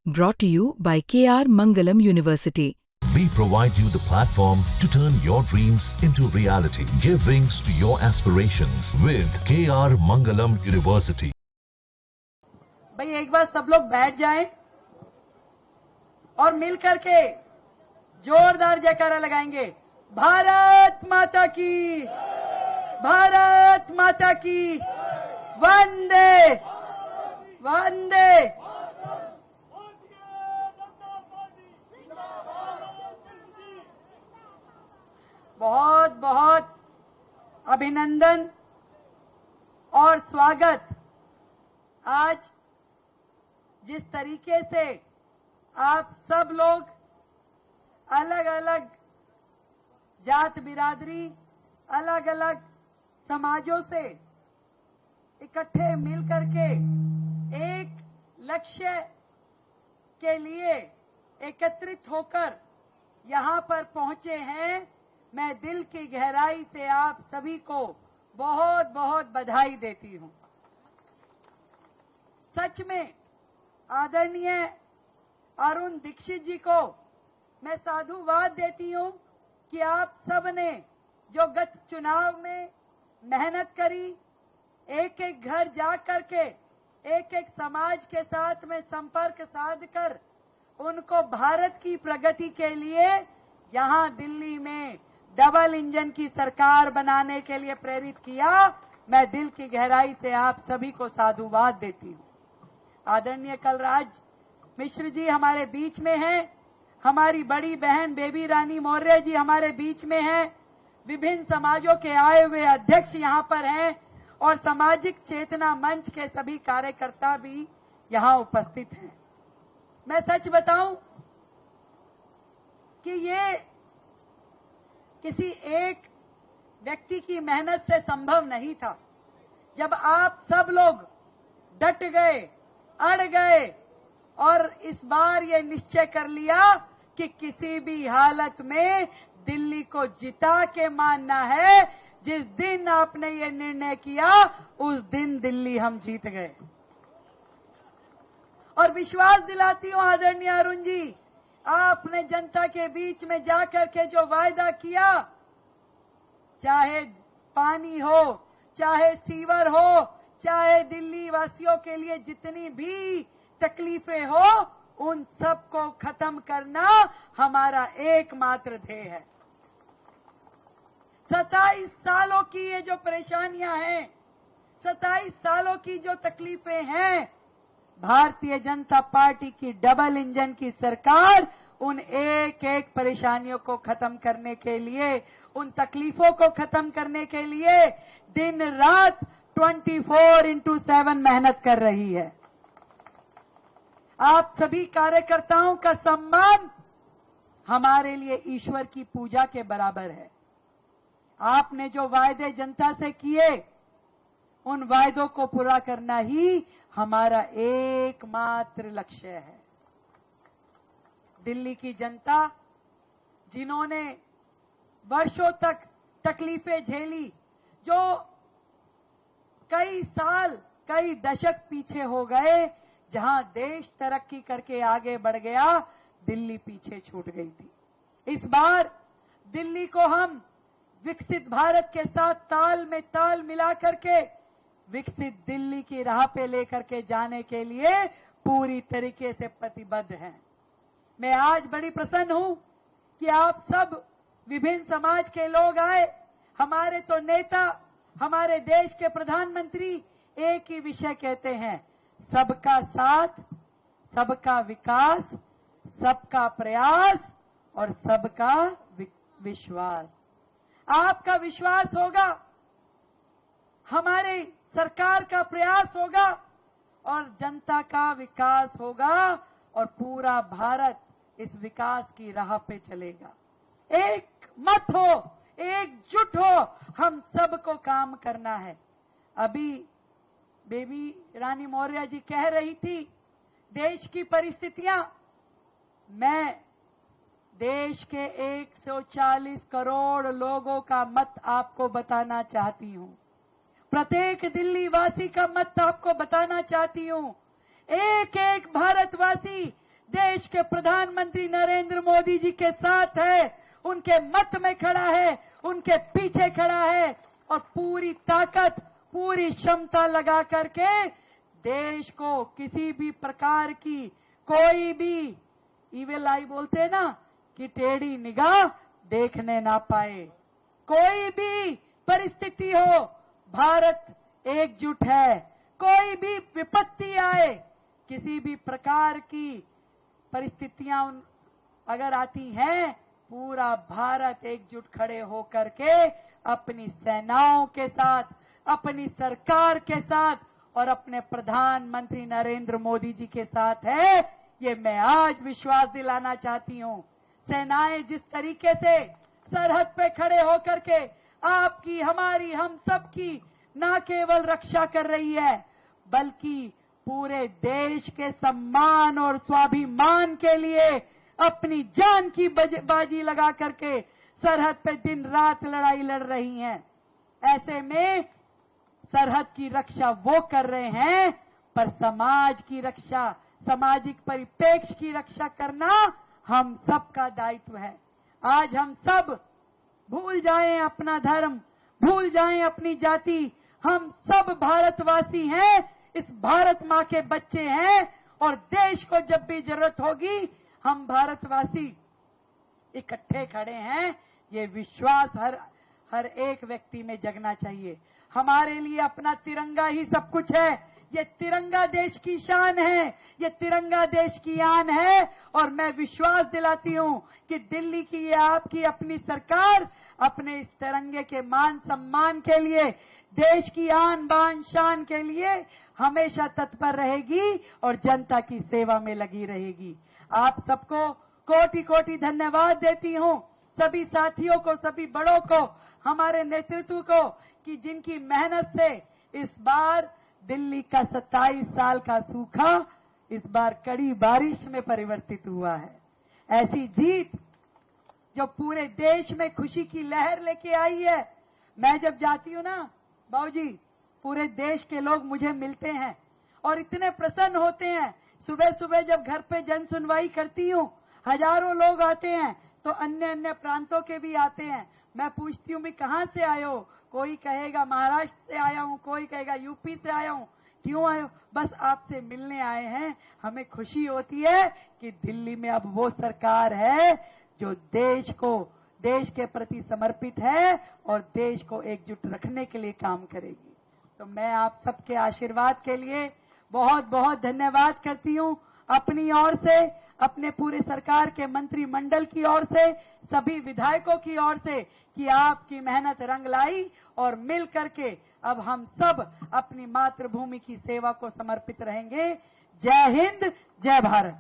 Brought to you by KR Mangalam University. We provide you the platform to turn your dreams into reality. Give wings to your aspirations with KR Mangalam University. भाई एक बार सब लोग बैठ जाएं और मिल करके जोरदार जयकारा लगाएंगे। भारत माता की, भारत माता की, वंदे वंदे। बहुत बहुत अभिनंदन और स्वागत। आज जिस तरीके से आप सब लोग अलग अलग जात बिरादरी, अलग अलग समाजों से इकट्ठे मिल करके एक लक्ष्य के लिए एकत्रित होकर यहां पर पहुंचे हैं, मैं दिल की गहराई से आप सभी को बहुत बहुत बधाई देती हूं। सच में आदरणीय अरुण दीक्षित जी को मैं साधुवाद देती हूं कि आप सब ने जो गत चुनाव में मेहनत करी, एक एक घर जा करके एक एक समाज के साथ में संपर्क साध कर उनको भारत की प्रगति के लिए यहां दिल्ली में डबल इंजन की सरकार बनाने के लिए प्रेरित किया। मैं दिल की गहराई से आप सभी को साधुवाद देती हूं। आदरणीय कलराज मिश्र जी हमारे बीच में हैं, हमारी बड़ी बहन बेबी रानी मौर्य जी हमारे बीच में हैं, विभिन्न समाजों के आए हुए अध्यक्ष यहां पर हैं और सामाजिक चेतना मंच के सभी कार्यकर्ता भी यहां उपस्थित हैं। मैं सच बताऊं कि ये किसी एक व्यक्ति की मेहनत से संभव नहीं था। जब आप सब लोग डट गए, अड़ गए और इस बार ये निश्चय कर लिया कि किसी भी हालत में दिल्ली को जिता के मानना है, जिस दिन आपने ये निर्णय किया उस दिन दिल्ली हम जीत गए। और विश्वास दिलाती हूं आदरणीय अरुण जी, आपने जनता के बीच में जाकर के जो वायदा किया, चाहे पानी हो, चाहे सीवर हो, चाहे दिल्ली वासियों के लिए जितनी भी तकलीफें हो, उन सब को खत्म करना हमारा एकमात्र ध्येय है। 27 सालों की ये जो परेशानियां हैं, 27 सालों की जो तकलीफें हैं, भारतीय जनता पार्टी की डबल इंजन की सरकार उन एक एक परेशानियों को खत्म करने के लिए, उन तकलीफों को खत्म करने के लिए दिन रात 24/7 मेहनत कर रही है। आप सभी कार्यकर्ताओं का सम्मान हमारे लिए ईश्वर की पूजा के बराबर है। आपने जो वायदे जनता से किए, उन वायदों को पूरा करना ही हमारा एकमात्र लक्ष्य है। दिल्ली की जनता, जिन्होंने वर्षों तक तकलीफें झेली, जो कई साल, कई दशक पीछे हो गए, जहां देश तरक्की करके आगे बढ़ गया, दिल्ली पीछे छूट गई थी। इस बार दिल्ली को हम विकसित भारत के साथ ताल में ताल मिला करके विकसित दिल्ली की राह पे लेकर के जाने के लिए पूरी तरीके से प्रतिबद्ध हैं। मैं आज बड़ी प्रसन्न हूं कि आप सब विभिन्न समाज के लोग आए। हमारे तो नेता, हमारे देश के प्रधानमंत्री एक ही विषय कहते हैं, सबका साथ, सबका विकास, सबका प्रयास और सबका विश्वास। आपका विश्वास होगा, हमारी सरकार का प्रयास होगा और जनता का विकास होगा और पूरा भारत इस विकास की राह पे चलेगा। एक मत हो, एकजुट हो, हम सबको काम करना है। अभी बेबी रानी मौर्य जी कह रही थी देश की परिस्थितियां। मैं देश के 140 करोड़ लोगों का मत आपको बताना चाहती हूं। प्रत्येक दिल्ली वासी का मत आपको बताना चाहती हूं। एक एक भारतवासी देश के प्रधानमंत्री नरेंद्र मोदी जी के साथ है, उनके मत में खड़ा है, उनके पीछे खड़ा है और पूरी ताकत, पूरी क्षमता लगा करके देश को किसी भी प्रकार की कोई भी इविल आई बोलते हैं ना कि टेढ़ी निगाह देखने ना पाए। कोई भी परिस्थिति हो, भारत एकजुट है। कोई भी विपत्ति आए, किसी भी प्रकार की परिस्थितियां अगर आती हैं, पूरा भारत एकजुट खड़े होकर के अपनी सेनाओं के साथ, अपनी सरकार के साथ और अपने प्रधानमंत्री नरेंद्र मोदी जी के साथ है। ये मैं आज विश्वास दिलाना चाहती हूं। सेनाएं जिस तरीके से सरहद पे खड़े होकर के आपकी, हमारी, हम सबकी न केवल रक्षा कर रही है, बल्कि पूरे देश के सम्मान और स्वाभिमान के लिए अपनी जान की बाजी लगा करके सरहद पे दिन रात लड़ाई लड़ रही हैं। ऐसे में सरहद की रक्षा वो कर रहे हैं, पर समाज की रक्षा, सामाजिक परिप्रेक्ष्य की रक्षा करना हम सबका दायित्व है। आज हम सब भूल जाएं अपना धर्म, भूल जाएं अपनी जाति, हम सब भारतवासी हैं, इस भारत माँ के बच्चे हैं और देश को जब भी जरूरत होगी हम भारतवासी इकट्ठे खड़े हैं। ये विश्वास हर एक व्यक्ति में जगना चाहिए। हमारे लिए अपना तिरंगा ही सब कुछ है। ये तिरंगा देश की शान है, ये तिरंगा देश की आन है और मैं विश्वास दिलाती हूं कि दिल्ली की ये आपकी अपनी सरकार अपने इस तिरंगे के मान सम्मान के लिए, देश की आन बान शान के लिए हमेशा तत्पर रहेगी और जनता की सेवा में लगी रहेगी। आप सबको कोटि कोटि धन्यवाद देती हूं, सभी साथियों को, सभी बड़ों को, हमारे नेतृत्व को, कि जिनकी मेहनत से इस बार दिल्ली का 27 साल का सूखा इस बार कड़ी बारिश में परिवर्तित हुआ है। ऐसी जीत जो पूरे देश में खुशी की लहर लेके आई है। मैं जब जाती हूं ना बाबूजी, पूरे देश के लोग मुझे मिलते हैं और इतने प्रसन्न होते हैं। सुबह सुबह जब घर पे जन सुनवाई करती हूं, हजारों लोग आते हैं, तो अन्य अन्य प्रांतों के भी आते हैं। मैं पूछती हूं भी कहां से आए हो, कोई कहेगा महाराष्ट्र से आया हूं, कोई कहेगा यूपी से आया हूं। क्यों आए हो? बस आपसे मिलने आए हैं। हमें खुशी होती है कि दिल्ली में अब वो सरकार है जो देश को, देश के प्रति समर्पित है और देश को एकजुट रखने के लिए काम करेगी। तो मैं आप सबके आशीर्वाद के लिए बहुत बहुत धन्यवाद करती हूं, अपनी ओर से, अपने पूरे सरकार के मंत्रिमंडल की ओर से, सभी विधायकों की ओर से, कि आपकी मेहनत रंग लाई और मिल करके अब हम सब अपनी मातृभूमि की सेवा को समर्पित रहेंगे। जय हिंद, जय भारत।